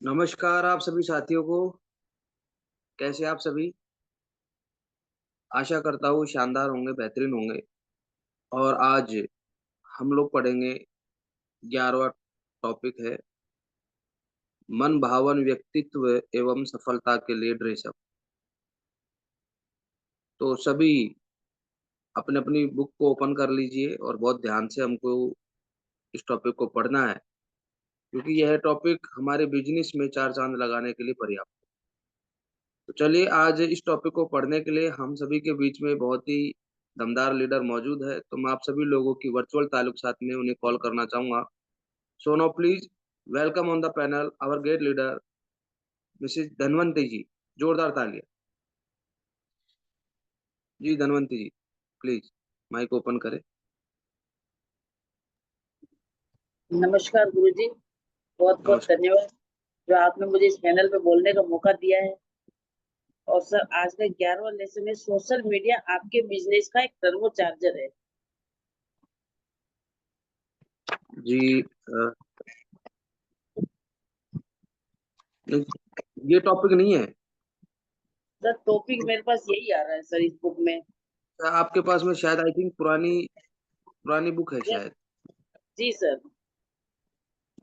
नमस्कार आप सभी साथियों को। कैसे आप सभी? आशा करता हूँ शानदार होंगे, बेहतरीन होंगे। और आज हम लोग पढ़ेंगे 11वां टॉपिक है मन भावन व्यक्तित्व एवं सफलता के लिए ड्रेसअप। तो सभी अपनी-अपनी बुक को ओपन कर लीजिए और बहुत ध्यान से हमको इस टॉपिक को पढ़ना है, क्योंकि यह टॉपिक हमारे बिज़नेस में 4 चाँद लगाने के लिए पर्याप्त है। तो चलिए आज इस टॉपिक को पढ़ने के लिए हम सभी के बीच में बहुत ही दमदार लीडर मौजूद है, तो मैं आप सभी लोगों की वर्चुअल ताल्लुक साथ में उन्हें कॉल करना चाहूँगा। So now please welcome on the panel our great leader Mrs Dhanwanti ji. जोरदार तालियाँ। जी Dhanwanti ji, please mic open करें। नमस्कार गुरुजी, बहुत-बहुत नमस्कार। धन्यवाद जो आपने मुझे इस पैनल पे बोलने का मौका दिया है। और सर आज का 11वां लेसन है सोशल मीडिया आपके बिज़नेस का एक टर्बो चार्जर है। जी नहीं, ये टॉपिक नहीं है। सर टॉपिक मेरे पास यही आ रहा है सर इस बुक में। आपके पास में शायद आई थिंक पुरानी पुरानी बुक है यस, शायद। जी सर।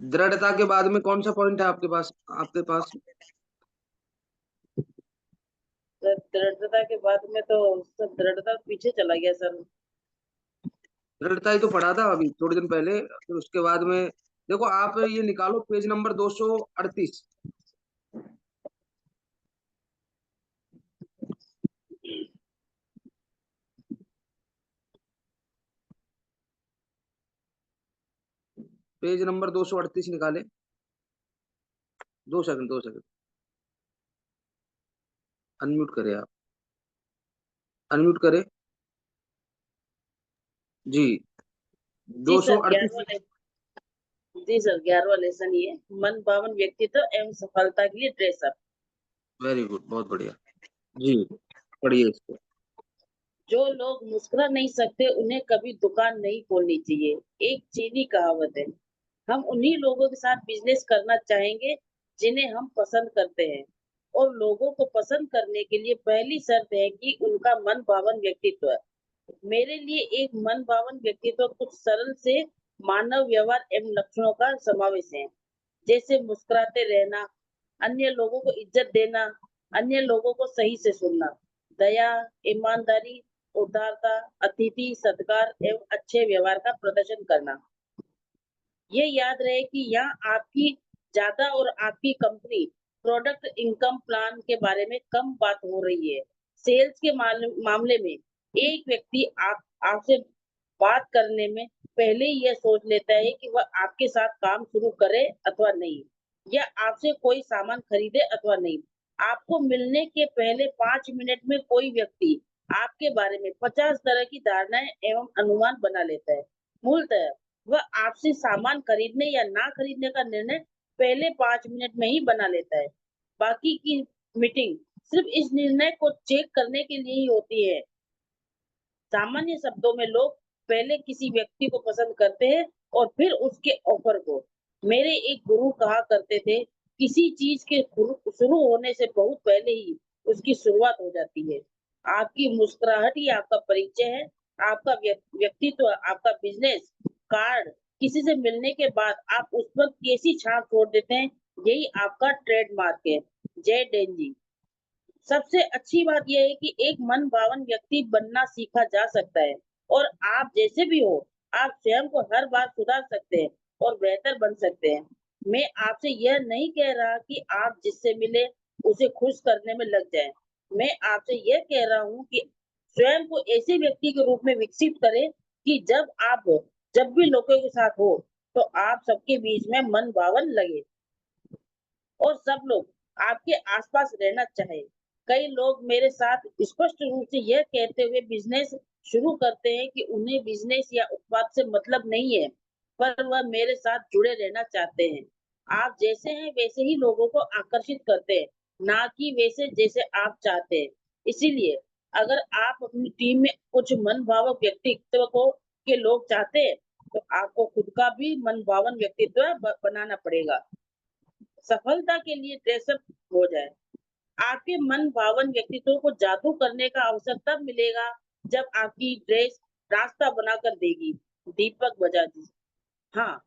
दृढ़ता के बाद में कौन-सा पॉइंट है आपके पास? सर दृढ़ता के बाद में तो सर दृढ़ता पीछे चला गया सर। दृढ़ता ही तो पढ़ा था अभी थोड़े दिन पहले, फिर उसके बाद में देखो आप ये निकालो पेज नंबर 238। पेज नंबर 238 निकालें। 2 सेकंड अनम्यूट करें आप। अनम्यूट करें। जी, जी सर 238। 11वां ले जी सर 11वां लेसन ये मन भावन व्यक्तित्व एवं सफलता के लिए ड्रेस अप। वेरी गुड, बहुत बढ़िया। जी, पढ़िए इसको। जो लोग मुस्कुरा नहीं सकते उन्हें कभी दुकान नहीं खोलनी चाहिए। एक चीनी कहावत है। हम उन्हीं लोगों के साथ बिजनेस करना चाहेंगे जिन्हें हम पसंद करते हैं और लोगों को पसंद करने के लिए पहली शर्त है कि उनका मन भावन व्यक्तित्व है। मेरे लिए एक मन भावन व्यक्तित्व कुछ सरल से मानव व्यवहार एवं लक्षणों का समावेश है, जैसे मुस्कुराते रहना, अन्य लोगों को इज्जत देना, अन्य लोगों को सही से सुनना, दया, ईमानदारी, उदारता, अतिथि सत्कार एवं अच्छे व्यवहार का प्रदर्शन करना। ये याद रहे कि यहाँ आपकी ज़्यादा और आपकी कंपनी प्रोडक्ट इनकम प्लान के बारे में कम बात हो रही है। सेल्स के मामले में एक व्यक्ति आपसे बात करने में पहले ही यह सोच लेता है कि वह आपके साथ काम शुरू करे अथवा नहीं, या आपसे कोई सामान खरीदे अथवा नहीं। आपको मिलने के पहले 5 मिनट में कोई व्यक्ति आपके बारे में 50 तरह की धारणाएँ एवं अनुमान बना लेता है। मूलतः वह आपसे सामान खरीदने या ना खरीदने का निर्णय पहले 5 मिनट में ही बना लेता है। बाकी की मीटिंग सिर्फ इस निर्णय को चेक करने के लिए ही होती है। सामान्य शब्दों में लोग पहले किसी व्यक्ति को पसंद करते हैं और फिर उसके ऑफर को। मेरे एक गुरु कहा करते थे, किसी चीज के शुरू होने से बहुत पहले ही उसकी शुरुआत हो जाती है। आपकी मुस्कुराहट ही आपका परिचय है, आपका व्यक्तित्व, आपका बिजनेस कार्ड। किसी से मिलने के बाद आप उस पर कैसी छाप छोड़ देते हैं, यही आपका ट्रेडमार्क है। जय डेन जी। सबसे अच्छी बात यह है कि एक मन भावन व्यक्ति बनना सीखा जा सकता है और आप जैसे भी हो, आप स्वयं को हर बार सुधार सकते हैं और बेहतर बन सकते हैं। मैं आपसे यह नहीं कह रहा कि आप जिससे मिले उसे खुश करने में लग जाएं। मैं आपसे यह कह रहा हूँ कि स्वयं को ऐसे व्यक्ति के रूप में विकसित करें कि जब भी लोगों के साथ हो तो आप सबके बीच में मन भावन लगे और सब लोग आपके आसपास रहना चाहे। कई लोग मेरे साथ स्पष्ट रूप से यह कहते हुए बिजनेस शुरू करते हैं कि उन्हें बिजनेस या उत्पाद से मतलब नहीं है, पर वह मेरे साथ जुड़े रहना चाहते हैं। आप जैसे हैं वैसे ही लोगों को आकर्षित करते हैं, ना कि वैसे जैसे आप चाहते हैं। इसीलिए अगर आप अपनी टीम में कुछ मनभावक व्यक्तित्व को के लोग चाहते हैं, तो आपको खुद का भी मनभावन व्यक्तित्व बनाना पड़ेगा। सफलता के लिए ड्रेसअप हो जाए। आपके मन भावन व्यक्तित्व को जादू करने का अवसर तब मिलेगा जब आपकी ड्रेस रास्ता बनाकर देगी। दीपक बजाज। हाँ,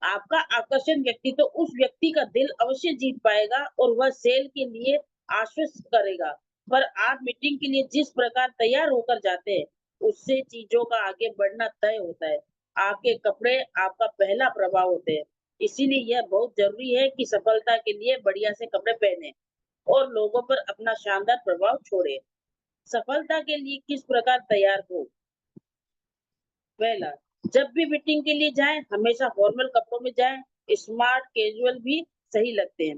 आपका आकर्षण व्यक्तित्व उस व्यक्ति का दिल अवश्य जीत पाएगा और वह सेल के लिए आश्वस्त करेगा। पर आप मीटिंग के लिए जिस प्रकार तैयार होकर जाते हैं, उससे चीजों का आगे बढ़ना तय होता है। आपके कपड़े आपका पहला प्रभाव होते हैं। इसीलिए यह बहुत जरूरी है कि सफलता के लिए बढ़िया से कपड़े पहने और लोगों पर अपना शानदार प्रभाव छोड़े। सफलता के लिए किस प्रकार तैयार हो? पहला, जब भी मीटिंग के लिए जाएं, हमेशा फॉर्मल कपड़ों में जाएं। स्मार्ट कैजुअल भी सही लगते हैं।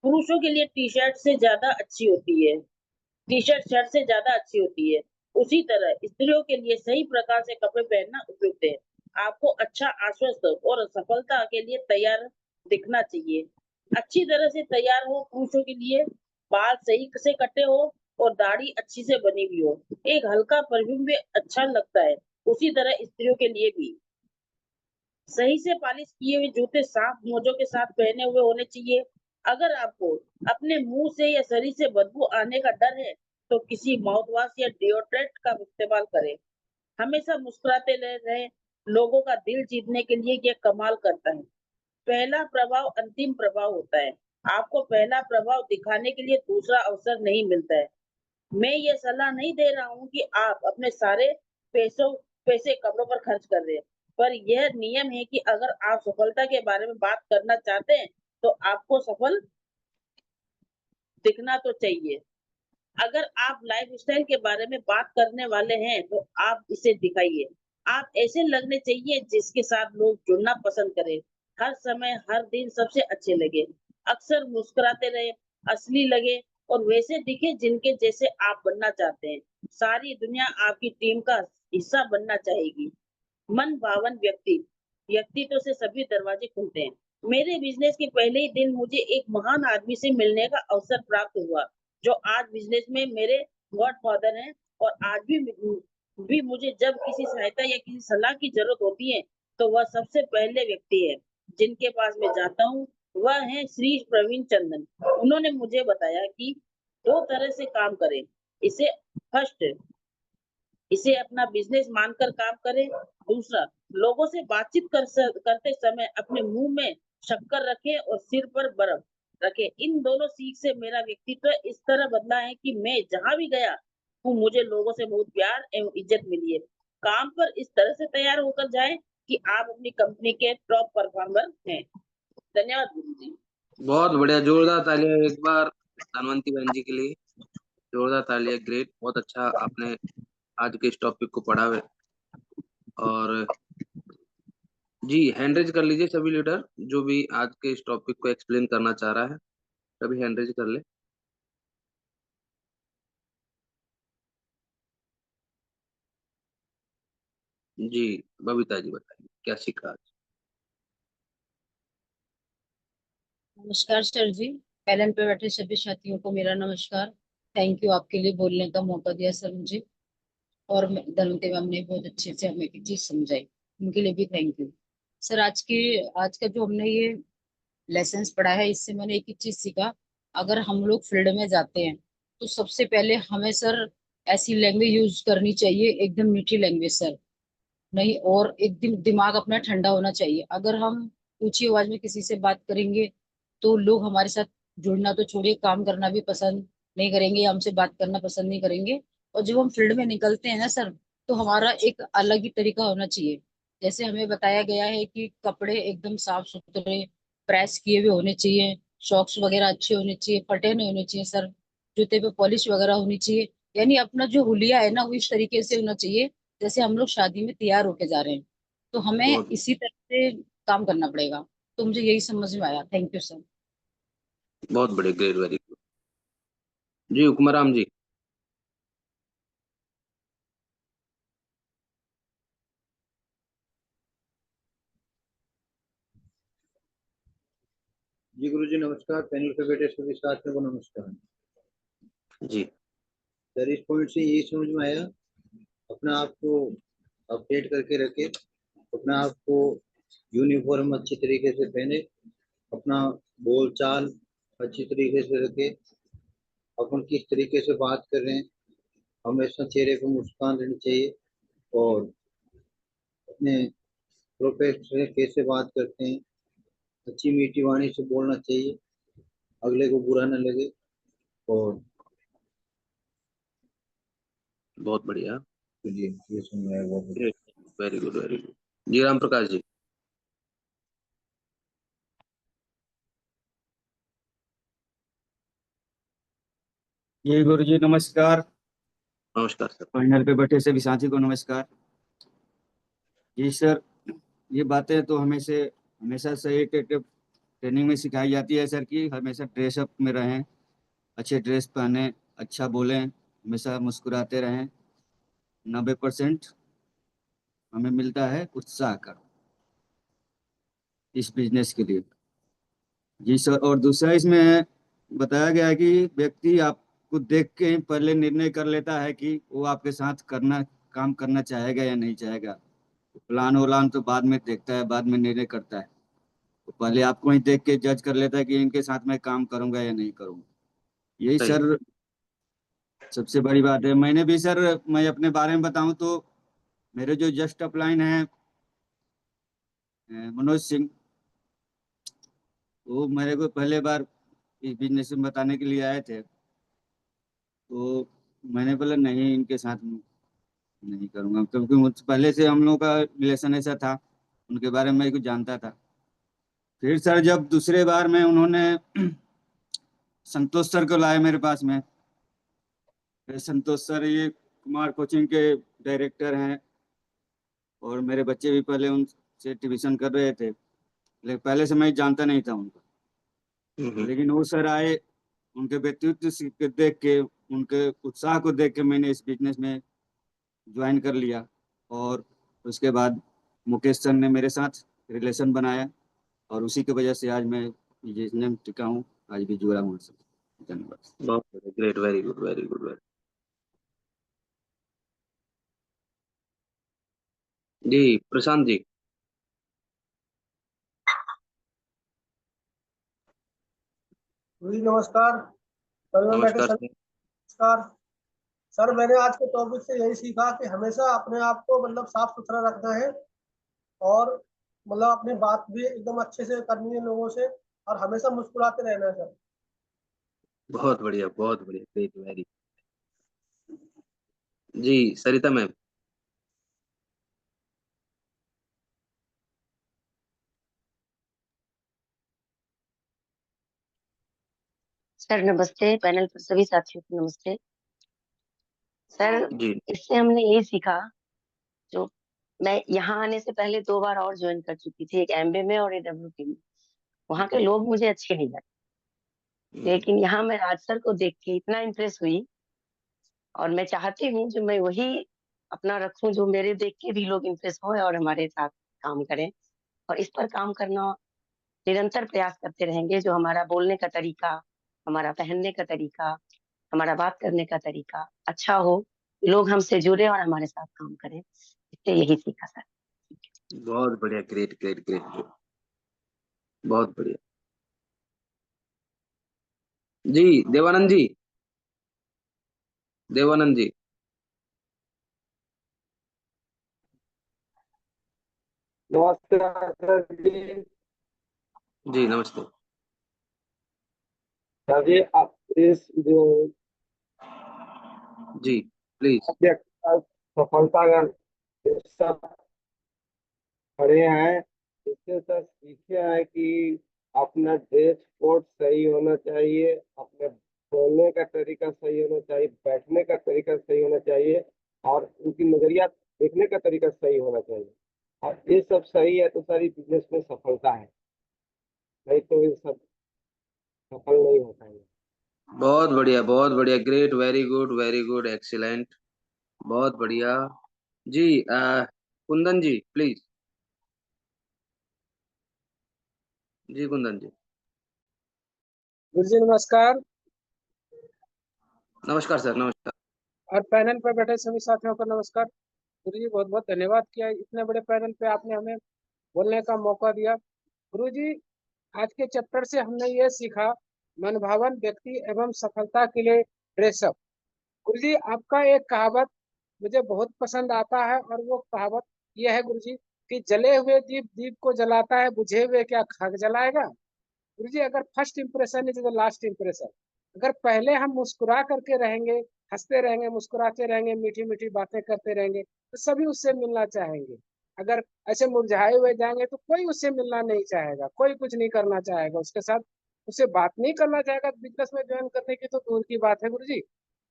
पुरुषों के लिए टी-शर्ट से ज्यादा अच्छी होती है। टी-शर्ट शर्ट से ज्यादा अच्छी होती है। उसी तरह स्त्रियों के लिए सही प्रकार से कपड़े पहनना उपयुक्त है। आपको अच्छा, आश्वस्त और सफलता के लिए तैयार दिखना चाहिए। अच्छी तरह से तैयार हो। पुरुषों के लिए बाल सही से कटे हो और दाढ़ी अच्छी से बनी हुई हो। एक हल्का परफ्यूम भी अच्छा लगता है। उसी तरह स्त्रियों के लिए भी सही से पॉलिश किए हुए जूते साफ मोजों के साथ पहने हुए होने चाहिए। अगर आपको अपने मुंह से या शरीर से बदबू आने का डर है, तो किसी माउथ वॉश या डिओड्रेंट का इस्तेमाल करें। हमेशा मुस्कुराते रहे। लोगों का दिल जीतने के लिए यह कमाल करता है। पहला प्रभाव अंतिम प्रभाव होता है। आपको पहला प्रभाव दिखाने के लिए दूसरा अवसर नहीं मिलता है। मैं ये सलाह नहीं दे रहा हूँ कि आप अपने सारे पैसों पैसे कपड़ों पर खर्च कर रहे हैं, पर यह नियम है कि अगर आप सफलता के बारे में बात करना चाहते हैं, तो आपको सफल दिखना तो चाहिए। अगर आप लाइफस्टाइल के बारे में बात करने वाले हैं, तो आप इसे दिखाइए। आप ऐसे लगने चाहिए जिसके साथ लोग जुड़ना पसंद करें। हर समय, हर दिन सबसे अच्छे लगे। अक्सर मुस्कुराते रहे, असली लगे और वैसे दिखे जिनके जैसे आप बनना चाहते हैं। सारी दुनिया आपकी टीम का हिस्सा बनना चाहेगी। मन भावन व्यक्तित्व से सभी दरवाजे खुलते हैं। मेरे बिजनेस के पहले ही दिन मुझे एक महान आदमी से मिलने का अवसर प्राप्त हुआ, जो आज बिजनेस में मेरे गॉडफादर हैं। और आज भी मुझे जब किसी सहायता या किसी सलाह की जरूरत होती है, तो वह सबसे पहले व्यक्ति है जिनके पास मैं जाता हूँ। वह है श्री प्रवीण चंदन। उन्होंने मुझे बताया कि दो तरह से काम करें। इसे फर्स्ट इसे अपना बिजनेस मानकर काम करें। दूसरा, लोगों से बातचीत करते समय अपने मुंह में शक्कर रखें और सिर पर बर्फ रखें। इन दोनों सीख से मेरा व्यक्तित्व इस तरह बदला है कि मैं जहां भी गया हूँ, मुझे लोगों से बहुत प्यार एवं इज्जत मिली है। काम पर इस तरह से तैयार होकर जाए कि आप अपनी कंपनी के टॉप परफॉर्मर हैं। धन्यवाद गुरु जी। बहुत बढ़िया, जोरदार तालियां एक बार धनवंती बहन जी के लिए। जोरदार तालियां, ग्रेट, बहुत अच्छा आपने आज के इस टॉपिक को पढ़ा है। और जी, हैंड रेज कर लीजिए सभी लीडर, जो भी आज के इस टॉपिक को एक्सप्लेन करना चाह रहा है, सभी हैंड रेज कर ले। जी, बबीता जी बताइए क्या सीखा आज। नमस्कार सर जी। पैनल पे बैठे सभी साथियों को मेरा नमस्कार। थैंक यू आपके लिए बोलने का मौका दिया सर मुझे। और धनवंती मैम ने बहुत अच्छे से हमें एक चीज समझाई, उनके लिए भी थैंक यू सर। आज का जो हमने ये लेसन्स पढ़ा है, इससे मैंने एक ही चीज सीखा। अगर हम लोग फील्ड में जाते हैं, तो सबसे पहले हमें सर ऐसी लैंग्वेज यूज करनी चाहिए, एकदम मीठी लैंग्वेज सर। नहीं, और एकदम दिमाग अपना ठंडा होना चाहिए। अगर हम ऊंची आवाज में किसी से बात करेंगे, तो लोग हमारे साथ जुड़ना तो छोड़िए, काम करना भी पसंद नहीं करेंगे या हमसे बात करना पसंद नहीं करेंगे। और जब हम फील्ड में निकलते हैं ना सर, तो हमारा एक अलग ही तरीका होना चाहिए। जैसे हमें बताया गया है कि कपड़े एकदम साफ सुथरे प्रेस किए हुए होने चाहिए, सॉक्स वगैरह अच्छे होने चाहिए, फटे नहीं होने चाहिए सर, जूते पे पॉलिश वगैरह होनी चाहिए। यानी अपना जो हुलिया है ना, वो इस तरीके से होना चाहिए जैसे हम लोग शादी में तैयार होके जा रहे हैं। तो हमें बहुत इसी तरह से काम करना पड़ेगा। तो मुझे यही समझ में आया। Thank you sir. बहुत बड़े, ग्रेट, वेरी गुड। जी, हुक्मराम जी। जी गुरु जी नमस्कार। पैनल पे बैठे सभी साथियों को नमस्कार। जी, सर, इस पॉइंट से यही समझ में आया, अपना आप को अपडेट करके रखे, अपना आप को यूनिफॉर्म अच्छी तरीके से पहने, अपना बोलचाल अच्छी तरीके से रखे, अपन किस तरीके से बात कर रहे हैं, हमेशा चेहरे पर मुस्कान रहनी चाहिए, और अपने प्रोफेशनल कैसे बात करते हैं, अच्छी मीठी वाणी से बोलना चाहिए, अगले को बुरा न लगे। और बहुत बढ़िया। जी, ये सुन रहा है बहुत बढ़िया। Great, very good, very good. जी राम प्रकाश जी। जी गुरु जी नमस्कार। नमस्कार सर। पैनल पे बैठे सभी साथी को नमस्कार। जी सर, ये बातें तो हमेशा से एक ट्रेनिंग में सिखाई जाती है सर, कि हमेशा ड्रेसअप में रहें, अच्छे ड्रेस पहने, अच्छा बोलें, हमेशा मुस्कुराते रहें। 90% हमें मिलता है उत्साह का इस बिजनेस के लिए। जी सर, और दूसरा इसमें बताया गया है कि व्यक्ति आपको देख के ही पहले निर्णय कर लेता है कि वो आपके साथ काम करना चाहेगा या नहीं चाहेगा। प्लान वलान तो बाद में देखता है, बाद में निर्णय करता है। तो पहले आपको ही देख के जज कर लेता है कि इनके साथ मैं काम करूंगा या नहीं करूंगा। यही सही। सर सबसे बड़ी बात है। मैंने भी सर, मैं अपने बारे में बताऊं तो मेरे जो जस्ट अपलाइन है मनोज सिंह, वो मेरे को पहले बार इस बिजनेस में बताने के लिए आए थे। तो मैंने बोला नहीं, इनके साथ नहीं करूंगा, क्योंकि मुझ पहले से हम लोगों का रिलेशन ऐसा था, उनके बारे में मैं कुछ जानता था। फिर सर जब दूसरे बार में उन्होंने संतोष सर को लाया मेरे पास में। फिर संतोष सर ये कुमार कोचिंग के डायरेक्टर हैं, और मेरे बच्चे भी पहले उनसे ट्यूशन कर रहे थे, लेकिन पहले से मैं जानता नहीं था उनको। हम्म। लेकिन वो सर आए, उनके व्यक्तित्व को देख के, उनके उत्साह को देख के मैंने इस बिजनेस में ज्वाइन कर लिया। और उसके बाद मुकेश सर ने मेरे साथ रिलेशन बनाया, और उसी की वजह से आज मैं बिजनेस में टिका हूँ, आज भी जुड़ा हूँ सर। धन्यवाद। बहुत बढ़िया, great, very good, very good, very. जी प्रशांत जी। जी नमस्कार। कल में बैठे नमस्कार सर, सर। नमस्कार सर। मैंने आज के टॉपिक से यही सीखा कि हमेशा अपने आप को मतलब साफ सुथरा रखना है, और मतलब अपनी बात भी एकदम अच्छे से करनी है लोगों से, और हमेशा मुस्कुराते रहना है सर। बहुत बढ़िया, बहुत बढ़िया, ग्रेट, वेरी। जी सरिता मैम। सर नमस्ते, पैनल पर सभी साथियों को नमस्ते। सर जी। इससे हमने यही सीखा, जो मैं यहाँ आने से पहले 2 बार और ज्वाइन कर चुकी थी, एक एमबी में और एक डब्ल्यूपी में। वहाँ के लोग मुझे अच्छे नहीं लगे, लेकिन यहाँ मैं राज सर को देख के इतना इम्प्रेस हुई, और मैं चाहती हूँ जो मैं वही अपना रखूं, जो मेरे देख के भी लोग इम्प्रेस हों और हमारे साथ काम करें। और इस पर काम करना, निरंतर प्रयास करते रहेंगे। जो हमारा बोलने का तरीका, हमारा पहनने का तरीका, हमारा बात करने का तरीका अच्छा हो, लोग हमसे जुड़े और हमारे साथ काम करें। इससे यही सीखा सर। बहुत बढ़िया, ग्रेट, ग्रेट, ग्रेट, ग्रेट। बहुत बढ़िया। जी देवानंद जी। देवानंद जी। नमस्कार सर जी। जी नमस्ते। सर जी, आप इस जो जी प्लीज। सब्जेक्ट सफलता का सब पढ़े हैं, इससे सर सीखे हैं कि अपना ड्रेस कोड सही होना चाहिए, अपने बोलने का तरीका सही होना चाहिए, बैठने का तरीका सही होना चाहिए, और उनकी नजरिया देखने का तरीका सही होना चाहिए। और ये सब सही है तो सारी बिजनेस में सफलता है, नहीं तो ये सब सफल नहीं होता है। बहुत बढ़िया, बहुत बढ़िया, great, very good, very good, excellent. बहुत बढ़िया। जी कुंदन जी प्लीज। जी कुंदन जी। गुरु जी नमस्कार। नमस्कार सर, नमस्कार। और पैनल पर बैठे सभी साथियों को नमस्कार। गुरु जी बहुत बहुत धन्यवाद किया, इतने बड़े पैनल पे आपने हमें बोलने का मौका दिया। गुरु जी आज के चैप्टर से हमने ये सीखा, मनभावन व्यक्ति एवं सफलता के लिए ड्रेसअप। गुरुजी आपका एक कहावत मुझे बहुत पसंद आता है, और वो कहावत ये है गुरुजी कि जले हुए दीप दीप को जलाता है, बुझे हुए क्या खाक जलाएगा। गुरुजी अगर first impression is the last impression, अगर पहले हम मुस्कुरा करके रहेंगे, हंसते रहेंगे, मुस्कुराते रहेंगे, मीठी मीठी बातें करते रहेंगे, तो सभी उससे मिलना चाहेंगे। अगर ऐसे मुरझाए हुए जाएंगे तो कोई उससे मिलना नहीं चाहेगा, कोई कुछ नहीं करना चाहेगा उसके साथ, उससे बात नहीं करना चाहेगा। बिजनेस में ज्वाइन करने की तो दूर की बात है गुरुजी,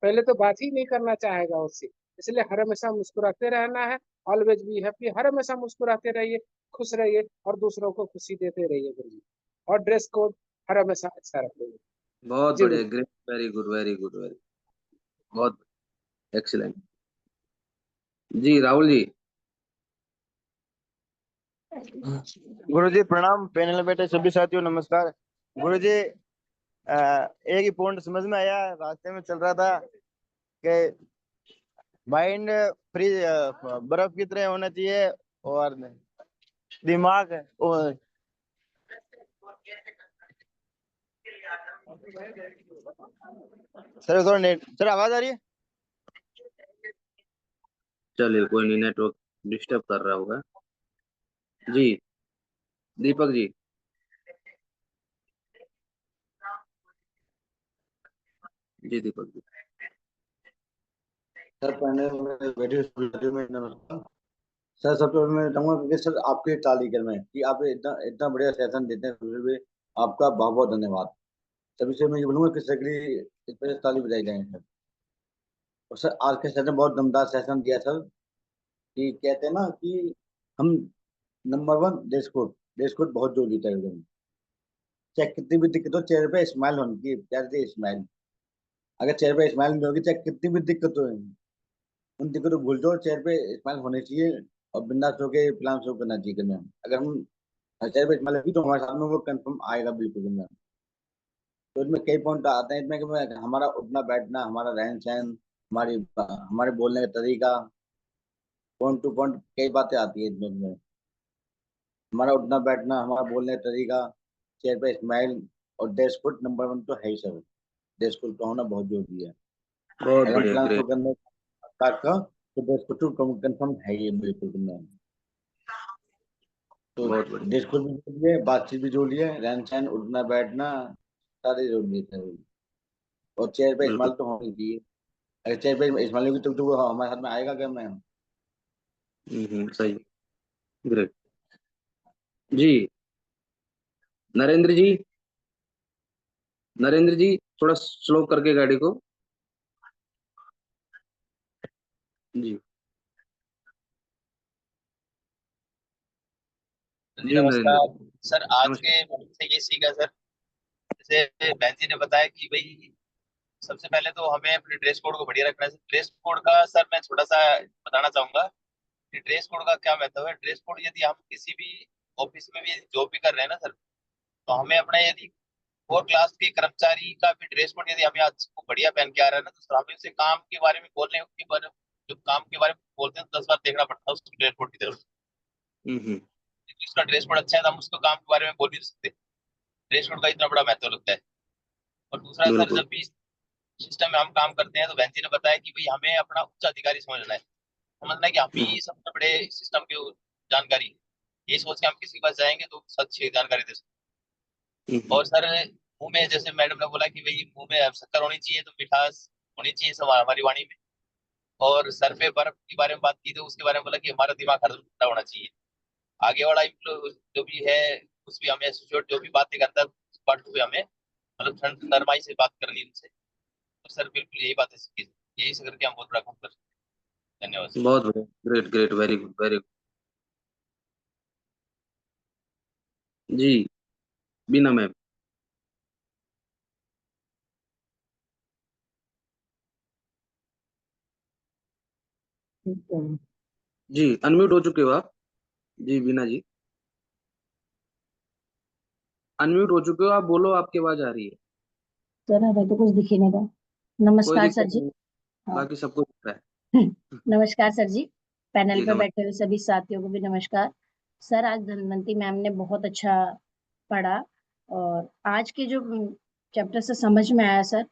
पहले तो बात ही नहीं करना चाहेगा उससे। इसलिए हर हमेशा मुस्कुराते रहना है, ऑलवेज बी हैप्पी, हर हमेशा मुस्कुराते रहिए, खुश रहिए और दूसरों को खुशी देते रहिए गुरुजी। और ड्रेस कोड हर हमेशा अच्छा रखिए। बहुत जी बढ़िया, गुरुजी। Great, very good, very good, very, बहुत एक्सीलेंट। जी राहुल जी। गुरुजी प्रणाम, पैनल में बैठे सभी साथियों नमस्कार। गुरुजी एक ही पॉइंट समझ में आया, रास्ते में चल रहा था कि माइंड फ्री बर्फ की तरह होना चाहिए, और दिमाग और सर थोड़ा नेट, सर आवाज आ रही है? चलिए कोई नहीं, नेटवर्क डिस्टर्ब कर रहा होगा। जी दीपक जी। जी दीपक जी। सर पैनल में बैठे साथियों में नमस्कार। सर सबसे पहले मैं चाहूंगा कि सर आपके ताली कर में कि आप इतना इतना बढ़िया सेशन देते हैं, फिर भी आपका बहुत बहुत धन्यवाद। सभी से मैं ये बोलूंगा कि सर के लिए इस पर ताली बजाई जाए सर। और सर आज के सेशन बहुत दमदार सेशन दिया सर, कि कहते हैं ना कि हम नंबर वन ड्रेस कोड बहुत जरूरी है एकदम। चाहे कितनी भी दिक्कत हो, चेहरे पे स्माइल होनी चाहिए, प्यार से स्माइल। अगर चेहरे पे स्माइल नहीं होगी, चाहे कितनी भी दिक्कत हो, उन दिक्कतों को भूल जाओ, चेहरे पे स्माइल होनी चाहिए और बिंदास होकर प्लान शो करना चाहिए करने में। अगर हम चेहरे पे स्माइल होगी तो हमारे साथ में वो कंफर्म आएगा बिल्कुल में। तो इसमें कई पॉइंट आते हैं इसमें, कि हमारा उठना बैठना, हमारा रहन सहन, हमारी हमारे बोलने का तरीका, पॉइंट टू पॉइंट कई बातें आती है इसमें। हमारा उठना बैठना, हमारा बोलने का तरीका, चेहरे पे स्माइल और ड्रेस कोड नंबर वन तो है ही सर। ड्रेस कोड का होना बहुत जरूरी है। बहुत अगर हम बढ़िया, प्लान शो ग्रेट। करने स्टार्ट का तो ड्रेस कोड तो कंफर्म है ही बिल्कुल में। तो बहुत बढ़िया। ड्रेस कोड भी जरूरी है, बातचीत भी जरूरी है, रहन सहन, उठना बैठना सारे जरूरी है। और चेहरे पे बिल्कुल। स्माइल तो होनी चाहिए। अगर चेहरे पे स्माइल होगी तो वो हमारे हाथ में आएगा क्या मैम। सही, ग्रेट। जी नरेंद्र जी। नरेंद्र जी थोड़ा स्लो करके गाड़ी को। जी। जी जी नरेंद्र नमस्कार जी। सर। आज नमस्कार। के मॉड्यूल से ये सीखा सर, जैसे बहन जी ने बताया कि भाई सबसे पहले तो हमें अपने ड्रेस कोड को बढ़िया रखना है। ड्रेस कोड का सर मैं थोड़ा सा बताना चाहूंगा कि ड्रेस कोड का क्या महत्व है। ड्रेस कोड यदि हम किसी भी ऑफिस में भी जॉब भी कर रहे हैं ना सर, तो हमें अपना यदि और क्लास के कर्मचारी का भी ड्रेस कोड यदि हमें आज को बढ़िया पहन के आ रहा है ना, तो सर हमें उसे काम के बारे में बोलने के बारे, जो काम के बारे में बोलते हैं 10 बार देखना पड़ता है उसके ड्रेस कोड की तरफ। हम्म। यदि उसका ड्रेस कोड अच्छा है तो हम उसको काम के बारे में बोल भी सकते हैं। ड्रेस कोड का इतना बड़ा महत्व लगता है। और दूसरा सर, बिल्कुल। जब भी सिस्टम में हम काम करते हैं तो बहन जी ने बताया कि भाई हमें अपना उच्च अधिकारी समझना है, समझना है कि हम हम्म। ही सबसे बड़े सिस्टम की जानकारी है। ये सोच के हम किसी के पास जाएंगे तो सच्ची जानकारी दे सकते हैं। हम्म। और सर मुंह में, जैसे मैडम ने बोला कि भाई मुंह में शक्कर होनी चाहिए तो मिठास होनी चाहिए सब हमारी वाणी में। और सर पे बर्फ के बारे में बात की तो उसके बारे में बोला कि हमारा दिमाग हरदम ठंडा होना चाहिए। आगे वाला जो भी है उस भी हमें एसोसिएट जो भी बातें करता है उस बात को भी हमें मतलब नरमाई से बात करनी है उनसे। तो सर बिल्कुल यही बात है सीखी, यही से करके हम बहुत बड़ा काम कर सकते हैं। धन्यवाद सर। बहुत बढ़िया, great great, very good, very good. जी बीना मैम। जी अनम्यूट हो चुके हो आप। जी बीना जी अनम्यूट हो चुके हो आप, बोलो, आपकी आवाज आ रही है। सर हमें तो कुछ दिख ही नहीं रहा। कोई नमस्कार सर दिक्कत जी। नहीं, हाँ। बाकी सबको दिख रहा है। नमस्कार सर जी। पैनल जी पर नमस्ते। बैठे हुए सभी साथियों को भी नमस्कार। सर आज धनवंती मैम ने बहुत अच्छा पढ़ा। और आज के जो चैप्टर से समझ में आया sir,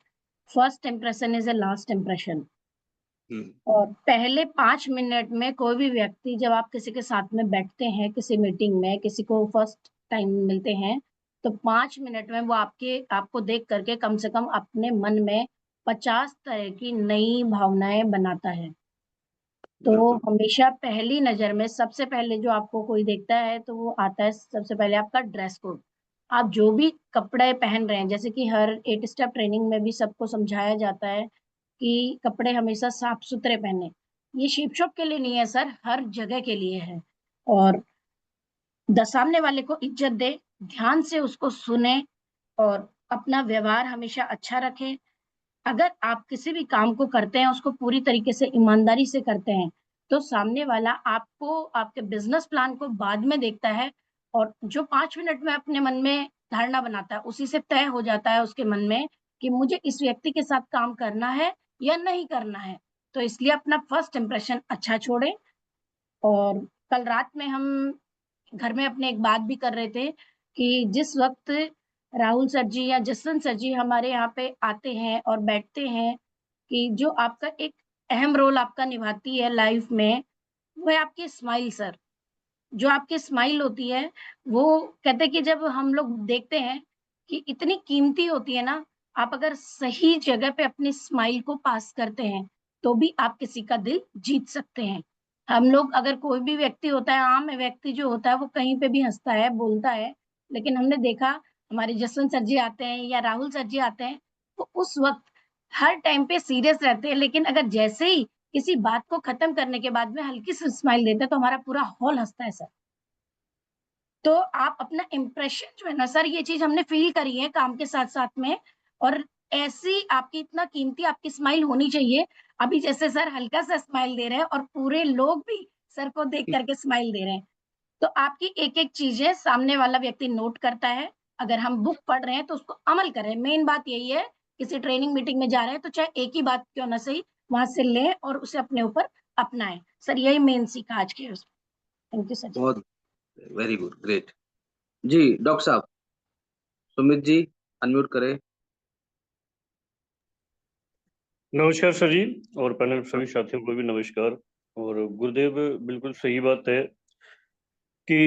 first impression is a last impression. और पहले 5 मिनट में कोई भी व्यक्ति, जब आप किसी के साथ में बैठते हैं, किसी मीटिंग में किसी को फर्स्ट टाइम मिलते हैं, तो 5 मिनट में वो आपको देख करके कम से कम अपने मन में 50 तरह की नई भावनाएं बनाता है। तो हमेशा पहली नजर में सबसे पहले जो आपको कोई देखता है तो वो आता है सबसे पहले आपका ड्रेस कोड। आप जो भी कपड़े पहन रहे हैं, जैसे कि हर 8 स्टेप ट्रेनिंग में भी सबको समझाया जाता है कि कपड़े हमेशा साफ सुथरे पहने। ये शेप शॉप के लिए नहीं है सर, हर जगह के लिए है। और सामने वाले को इज्जत दे, ध्यान से उसको सुने और अपना व्यवहार हमेशा अच्छा रखें। अगर आप किसी भी काम को करते हैं, उसको पूरी तरीके से ईमानदारी से करते हैं, तो सामने वाला आपको आपके बिजनेस प्लान को बाद में देखता है और जो 5 मिनट में अपने मन में धारणा बनाता है, उसी से तय हो जाता है उसके मन में कि मुझे इस व्यक्ति के साथ काम करना है या नहीं करना है। तो इसलिए अपना फर्स्ट इम्प्रेशन अच्छा छोड़े। और कल रात में हम घर में अपने एक बात भी कर रहे थे कि जिस वक्त राहुल सर जी या जसवंत सर जी हमारे यहाँ पे आते हैं और बैठते हैं, कि जो आपका एक अहम रोल आपका निभाती है लाइफ में, वो है आपकी स्माइल सर। जो आपकी स्माइल होती है, वो कहते हैं कि जब हम लोग देखते हैं कि इतनी कीमती होती है ना, आप अगर सही जगह पे अपनी स्माइल को पास करते हैं, तो भी आप किसी का दिल जीत सकते हैं। हम लोग, अगर कोई भी व्यक्ति होता है, आम व्यक्ति जो होता है, वो कहीं पे भी हँसता है, बोलता है, लेकिन हमने देखा हमारे जसवंत सर जी आते हैं या राहुल सर जी आते हैं, तो उस वक़्त हर टाइम पे सीरियस रहते हैं, लेकिन अगर जैसे ही किसी बात को खत्म करने के बाद में हल्की सी स्माइल देते हैं, तो हमारा पूरा हॉल हँसता है सर। तो आप अपना इम्प्रेशन जो है ना सर, ये चीज़ हमने फ़ील करी है काम के साथ-साथ में। और ऐसी आपकी इतना कीमती आपकी स्माइल होनी चाहिए। अभी जैसे सर हल्का-सा स्माइल दे रहे हैं और पूरे लोग भी सर को देख कर के स्माइल दे रहे हैं। तो आपकी एक-एक चीज़ें सामने वाला व्यक्ति नोट करता है। अगर हम बुक पढ़ रहे हैं तो उसको अमल करें। मेन बात यही है, किसी ट्रेनिंग मीटिंग में जा रहे हैं तो चाहे एक ही बात क्यों ना सही, वहाँ से लें और उसे अपने ऊपर अपनाएँ। सर यही मेन सीखा आज के उसमें। थैंक यू सर जी। बहुत वेरी गुड, ग्रेट। जी, डॉक्टर साहब, सुमित जी, अनम्यूट करें। नमस्कार सर जी, और पैनल सभी साथियों को भी नमस्कार। और गुरुदेव, बिल्कुल सही बात है कि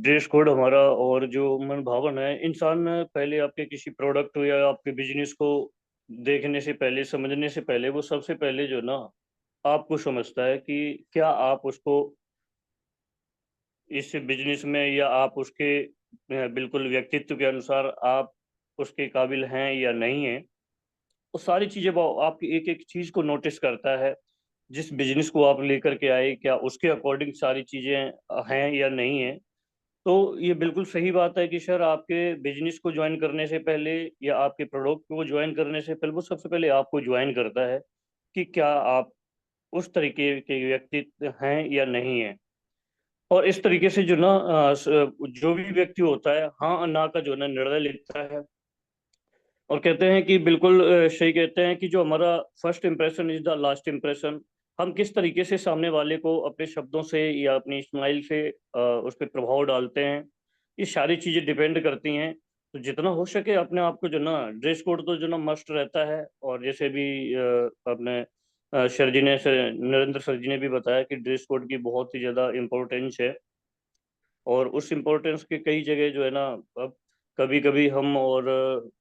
ड्रेस कोड हमारा और जो मन भावन है, इंसान पहले आपके किसी प्रोडक्ट या आपके बिजनेस को देखने से पहले, समझने से पहले, वो सबसे पहले जो ना आपको समझता है कि क्या आप उसको इस बिजनेस में, या आप उसके बिल्कुल व्यक्तित्व के अनुसार आप उसके काबिल हैं या नहीं हैं। वो सारी चीज़ें वो आपकी एक-एक चीज़ को नोटिस करता है। जिस बिज़नेस को आप लेकर के आए, क्या उसके अकॉर्डिंग सारी चीज़ें हैं या नहीं हैं। तो ये बिल्कुल सही बात है कि सर, आपके बिज़नेस को जॉइन करने से पहले या आपके प्रोडक्ट को जॉइन करने से पहले, वो सबसे पहले आपको जॉइन करता है कि क्या आप उस तरीके के व्यक्ति हैं या नहीं हैं। और इस तरीके से जो ना जो भी व्यक्ति होता है, हाँ, ना का जो है ना निर्णय लेता है। और कहते हैं कि बिल्कुल सही कहते हैं कि जो हमारा first impression is the last impression. हम किस तरीके से सामने वाले को अपने शब्दों से या अपनी स्माइल से उस पर प्रभाव डालते हैं, ये सारी चीज़ें डिपेंड करती हैं। तो जितना हो सके अपने आप को जो ना, ड्रेस कोड तो जो ना मस्ट रहता है। और जैसे भी अपने सर जी ने, नरेंद्र सर जी ने भी बताया कि ड्रेस कोड की बहुत ही ज़्यादा इम्पोर्टेंस है। और उस इम्पोर्टेंस के कई जगह जो है ना, अब कभी-कभी हम और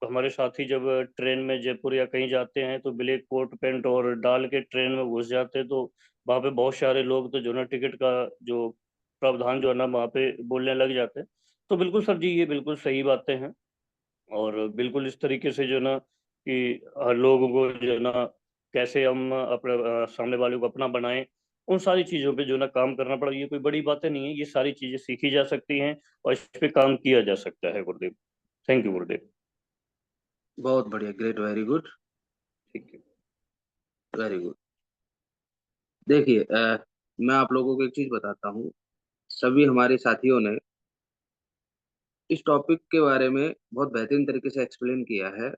हमारे साथी जब ट्रेन में जयपुर या कहीं जाते हैं, तो ब्लैक कोट पैंट और डाल के ट्रेन में घुस जाते हैं, तो वहाँ पे बहुत सारे लोग तो जो है ना टिकट का जो प्रावधान जो है ना वहाँ पे बोलने लग जाते हैं। तो बिल्कुल सर जी, ये बिल्कुल सही बातें हैं। और बिल्कुल इस तरीके से जो है ना कि लोगों को जो है ना कैसे हम अपने सामने वाले को अपना बनाएँ, उन सारी चीज़ों पे जो है ना काम करना पड़ा। ये कोई बड़ी बातें नहीं है, ये सारी चीज़ें सीखी जा सकती हैं और इस पे काम किया जा सकता है गुरुदेव। थैंक यू गुरुदेव। बहुत बढ़िया, ग्रेट, वेरी गुड, ठीक है। Very good. देखिए, मैं आप लोगों को एक चीज़ बताता हूँ, सभी हमारे साथियों ने इस टॉपिक के बारे में बहुत बेहतरीन तरीके से एक्सप्लेन किया है।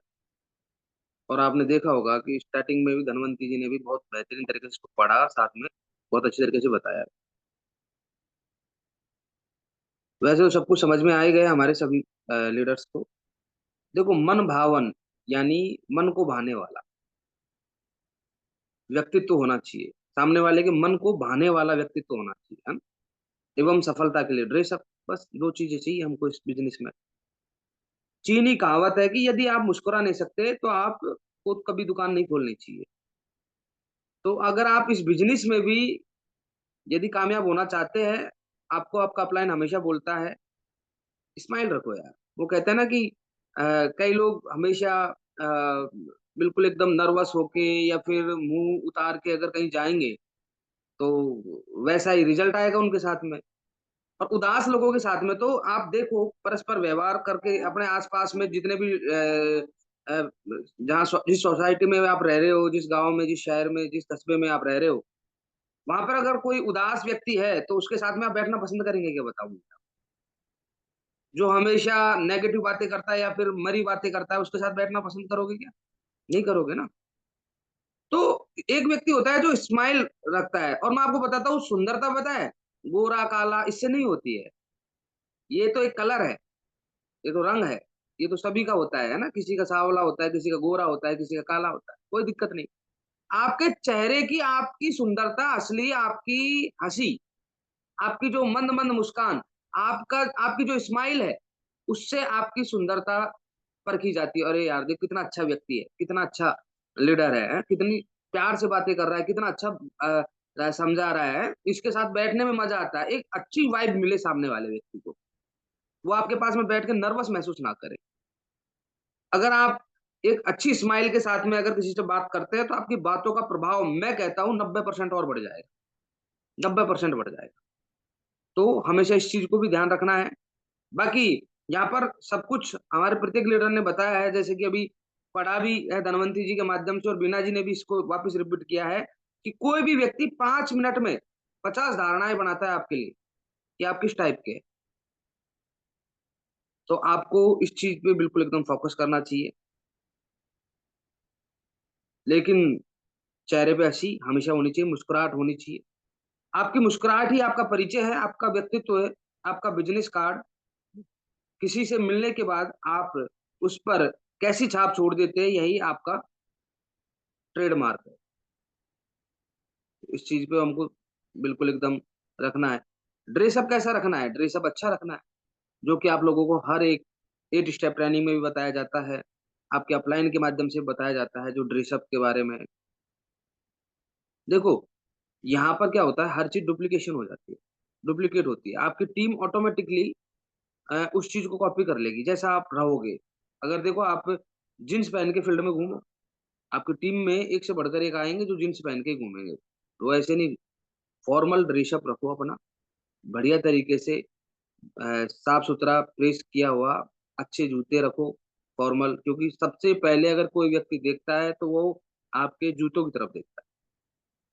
और आपने देखा होगा कि स्टार्टिंग में भी धनवंती जी ने भी बहुत बेहतरीन तरीके से इसको पढ़ा, साथ में बहुत अच्छी तरीके से बताया। वैसे तो सब कुछ समझ में आ ही गया हमारे सभी लीडर्स को। देखो, मन भावन यानी मन को भाने वाला व्यक्तित्व होना चाहिए, सामने वाले के मन को भाने वाला व्यक्तित्व होना चाहिए, है ना? एवं सफलता के लिए ड्रेसअप, बस दो चीजें चाहिए हमको इस बिजनेस में। चीनी कहावत है कि यदि आप मुस्कुरा नहीं सकते तो आपको कभी दुकान नहीं खोलनी चाहिए। तो अगर आप इस बिजनेस में भी यदि कामयाब होना चाहते हैं, आपको आपका अपलाइन हमेशा बोलता है, स्माइल रखो यार। वो कहते हैं ना कि कई लोग हमेशा बिल्कुल एकदम नर्वस होके या फिर मुंह उतार के अगर कहीं जाएंगे तो वैसा ही रिजल्ट आएगा उनके साथ में। और उदास लोगों के साथ में तो आप देखो, परस्पर व्यवहार करके अपने आसपास में जितने भी जिस सोसाइटी में आप रह रहे हो, जिस गांव में, जिस शहर में, जिस कस्बे में आप रह रहे हो, वहां पर अगर कोई उदास व्यक्ति है तो उसके साथ में आप बैठना पसंद करेंगे क्या, बताओ? जो हमेशा नेगेटिव बातें करता है या फिर मरी बातें करता है, उसके साथ बैठना पसंद करोगे क्या? नहीं करोगे ना। तो एक व्यक्ति होता है जो स्माइल रखता है, और मैं आपको बताता हूँ, सुंदरता पता है गोरा काला इससे नहीं होती है। ये तो एक कलर है, ये तो रंग है, ये तो सभी का होता है ना? किसी का सांवला होता है, किसी का गोरा होता है, किसी का काला होता है, कोई दिक्कत नहीं। आपके चेहरे की आपकी सुंदरता असली, आपकी हंसी, आपकी जो मंद मंद मुस्कान, आपका आपकी जो स्माइल है, उससे आपकी सुंदरता परखी जाती है। अरे यार देख कितना अच्छा व्यक्ति है, कितना अच्छा लीडर है, कितनी प्यार से बातें कर रहा है, कितना अच्छा समझा रहा है, इसके साथ बैठने में मजा आता है। एक अच्छी वाइब मिले सामने वाले व्यक्ति को, वो आपके पास में बैठ के नर्वस महसूस ना करे। अगर आप एक अच्छी स्माइल के साथ में अगर किसी से बात करते हैं तो आपकी बातों का प्रभाव, मैं कहता हूँ 90% और बढ़ जाएगा, 90% बढ़ जाएगा। तो हमेशा इस चीज को भी ध्यान रखना है। बाकी यहाँ पर सब कुछ हमारे प्रत्येक लीडर ने बताया है, जैसे कि अभी पढ़ा भी है धनवंती जी के माध्यम से, और बीना जी ने भी इसको वापस रिपीट किया है कि कोई भी व्यक्ति 5 मिनट में 50 धारणाएं बनाता है आपके लिए कि आप किस टाइप के हैं। तो आपको इस चीज पे बिल्कुल एकदम फोकस करना चाहिए, लेकिन चेहरे पे हंसी हमेशा होनी चाहिए, मुस्कुराहट होनी चाहिए। आपकी मुस्कुराहट ही आपका परिचय है, आपका व्यक्तित्व है, आपका बिजनेस कार्ड। किसी से मिलने के बाद आप उस पर कैसी छाप छोड़ देते हैं, यही आपका ट्रेडमार्क है। इस चीज पे हमको बिल्कुल एकदम रखना है। ड्रेसअप कैसा रखना है? ड्रेसअप अच्छा रखना है, जो कि आप लोगों को हर एक 8 स्टेप ट्रेनिंग में भी बताया जाता है, आपके अपलाइन के माध्यम से बताया जाता है जो ड्रेसअप के बारे में। देखो, यहाँ पर क्या होता है, हर चीज डुप्लीकेशन हो जाती है, डुप्लीकेट होती है। आपकी टीम ऑटोमेटिकली उस चीज को कॉपी कर लेगी जैसा आप रहोगे। अगर देखो, आप जींस पहन के फील्ड में घूमो, आपकी टीम में एक से बढ़कर एक आएंगे जो जींस पहन के ही घूमेंगे। तो ऐसे नहीं, फॉर्मल ड्रेसअप रखो अपना, बढ़िया तरीके से साफ सुथरा प्रेस किया हुआ, अच्छे जूते रखो फॉर्मल, क्योंकि सबसे पहले अगर कोई व्यक्ति देखता है तो वो आपके जूतों की तरफ देखता है,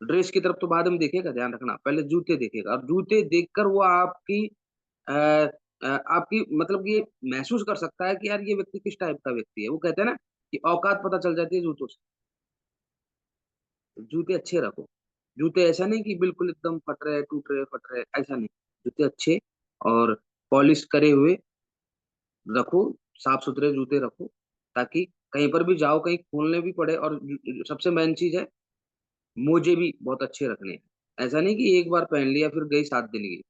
ड्रेस की तरफ तो बाद में देखेगा, ध्यान रखना, पहले जूते देखेगा। और जूते देखकर वो आपकी अ, आपकी मतलब ये महसूस कर सकता है कि यार ये व्यक्ति किस टाइप का व्यक्ति है। वो कहते हैं ना कि औकात पता चल जाती है जूतों से। जूते अच्छे रखो, जूते ऐसा नहीं कि बिल्कुल एकदम फट रहे, टूट रहे, फट रहे, ऐसा नहीं। जूते अच्छे और पॉलिश करे हुए रखो, साफ सुथरे जूते रखो, ताकि कहीं पर भी जाओ, कहीं खोलने भी पड़े। और सबसे मेन चीज है, मोजे भी बहुत अच्छे रखने हैं। ऐसा नहीं कि एक बार पहन लिया फिर गई 7 दिन गई,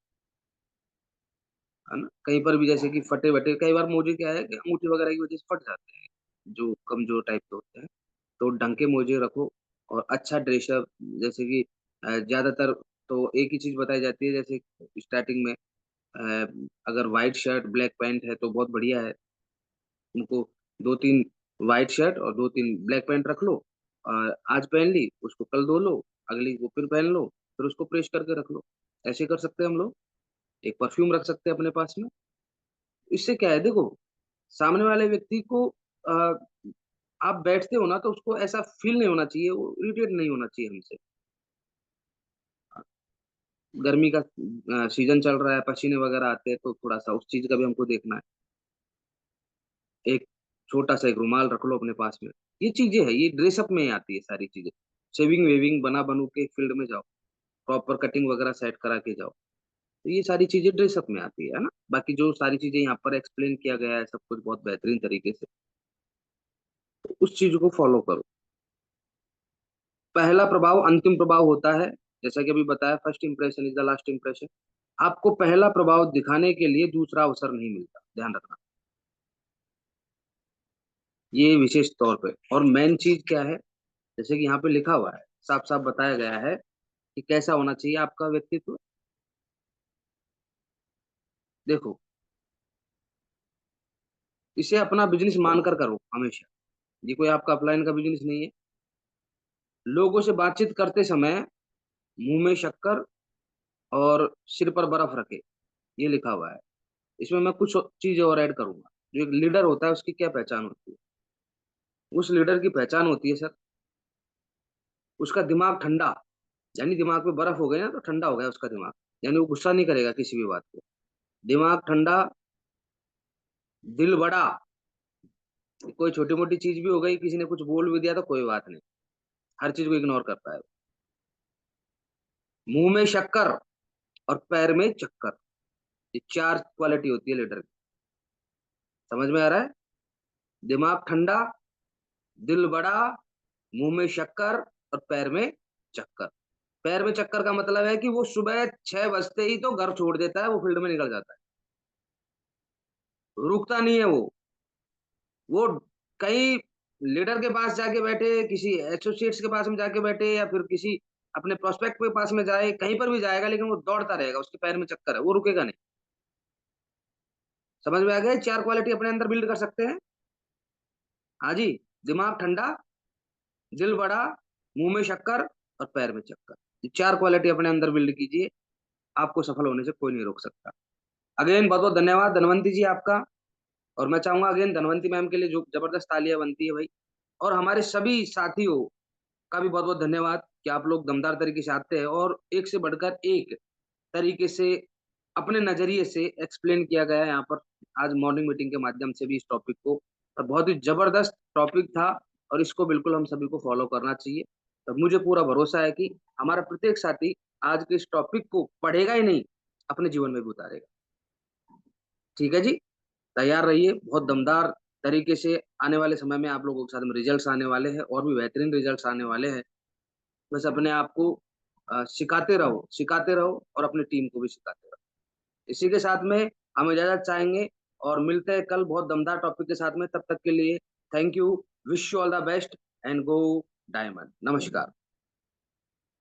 है ना? कहीं पर भी जैसे कि फटे वटे, कई बार मोजे क्या है कि अंगूठी वगैरह की वजह से फट जाते हैं, जो कमजोर टाइप के होते हैं। तो ढंग के मोजे रखो और अच्छा ड्रेसअप, जैसे कि ज्यादातर तो एक ही चीज बताई जाती है, जैसे स्टार्टिंग में अगर व्हाइट शर्ट ब्लैक पैंट है तो बहुत बढ़िया है। उनको 2-3 व्हाइट शर्ट और 2-3 ब्लैक पैंट रख लो, और आज पहन ली उसको कल धो लो, अगली को फिर पहन लो, फिर उसको प्रेस करके रख लो। ऐसे कर सकते हैं हम लोग। एक परफ्यूम रख सकते हैं अपने पास में। इससे क्या है, देखो, सामने वाले व्यक्ति को आप बैठते हो ना तो उसको ऐसा फील नहीं होना चाहिए, वो इरिटेट नहीं होना चाहिए हमसे। गर्मी का सीजन चल रहा है, पसीने वगैरह आते हैं, तो थोड़ा सा उस चीज का भी हमको देखना है। एक छोटा सा एक रुमाल रख लो अपने पास में। ये चीजें है, ये ड्रेसअप में ही आती है सारी चीजें। शेविंग वेविंग बना बनू के फील्ड में जाओ, प्रॉपर कटिंग वगैरह सेट करा के जाओ। तो ये सारी चीजें ड्रेसअप में आती है ना। बाकी जो सारी चीजें यहाँ पर एक्सप्लेन किया गया है सब कुछ बहुत बेहतरीन तरीके से, तो उस चीज को फॉलो करो। पहला प्रभाव अंतिम प्रभाव होता है, जैसा कि अभी बताया, first impression is the last impression. आपको पहला प्रभाव दिखाने के लिए दूसरा अवसर नहीं मिलता, ध्यान रखना ये विशेष तौर पे। और मेन चीज क्या है, जैसे कि यहाँ पे लिखा हुआ है, साफ साफ बताया गया है कि कैसा होना चाहिए आपका व्यक्तित्व। देखो, इसे अपना बिजनेस मानकर करो हमेशा, ये कोई आपका अपलाइन का बिजनेस नहीं है। लोगों से बातचीत करते समय मुंह में शक्कर और सिर पर बर्फ रखे, ये लिखा हुआ है। इसमें मैं कुछ चीजें और ऐड करूंगा। जो एक लीडर होता है उसकी क्या पहचान होती है? उस लीडर की पहचान होती है सर, उसका दिमाग ठंडा, यानी दिमाग में बर्फ हो गई ना तो ठंडा हो गया उसका दिमाग, यानी वो गुस्सा नहीं करेगा किसी भी बात पे। दिमाग ठंडा, दिल बड़ा, कोई छोटी मोटी चीज भी हो गई, किसी ने कुछ बोल भी दिया तो कोई बात नहीं, हर चीज को इग्नोर करता है। मुंह में शक्कर और पैर में चक्कर, ये चार क्वालिटी होती है लीडर की। समझ में आ रहा है? दिमाग ठंडा, दिल बड़ा, मुंह में शक्कर और पैर में चक्कर। पैर में चक्कर का मतलब है कि वो सुबह 6 बजते ही तो घर छोड़ देता है, वो फील्ड में निकल जाता है, रुकता नहीं है वो कई लीडर के पास जाके बैठे, किसी एसोसिएट्स के पास में जाके बैठे, या फिर किसी अपने प्रोस्पेक्ट के पास में जाए, कहीं पर भी जाएगा लेकिन वो दौड़ता रहेगा, उसके पैर में चक्कर है, वो रुकेगा नहीं। समझ में आ गया? 4 क्वालिटी अपने अंदर बिल्ड कर सकते हैं। हाँ जी, दिमाग ठंडा, दिल बड़ा, मुंह में शक्कर और पैर में चक्कर, ये 4 क्वालिटी अपने अंदर बिल्ड कीजिए, आपको सफल होने से कोई नहीं रोक सकता। अगेन बहुत बहुत धन्यवाद धनवंती जी आपका। और मैं चाहूंगा अगेन धनवंती मैम के लिए जो जबरदस्त तालियां बनती है भाई। और हमारे सभी साथियों का भी बहुत बहुत धन्यवाद कि आप लोग दमदार तरीके से आते हैं और एक से बढ़कर एक तरीके से अपने नजरिए से एक्सप्लेन किया गया है यहाँ पर आज मॉर्निंग मीटिंग के माध्यम से भी इस टॉपिक को। और बहुत ही जबरदस्त टॉपिक था और इसको बिल्कुल हम सभी को फॉलो करना चाहिए। तो मुझे पूरा भरोसा है कि हमारा प्रत्येक साथी आज के इस टॉपिक को पढ़ेगा ही नहीं, अपने जीवन में भी उतारेगा। ठीक है जी, तैयार रहिए, बहुत दमदार तरीके से आने वाले समय में आप लोगों के साथ में रिजल्ट्स आने वाले हैं और भी बेहतरीन रिजल्ट्स आने वाले हैं। बस अपने आप को सिखाते रहो और अपनी टीम को भी सिखाते रहो। इसी के साथ में हम इजाजत चाहेंगे और मिलते हैं कल बहुत दमदार टॉपिक के साथ में। तब तक के लिए thank you, wish you all the best and go diamond. नमस्कार।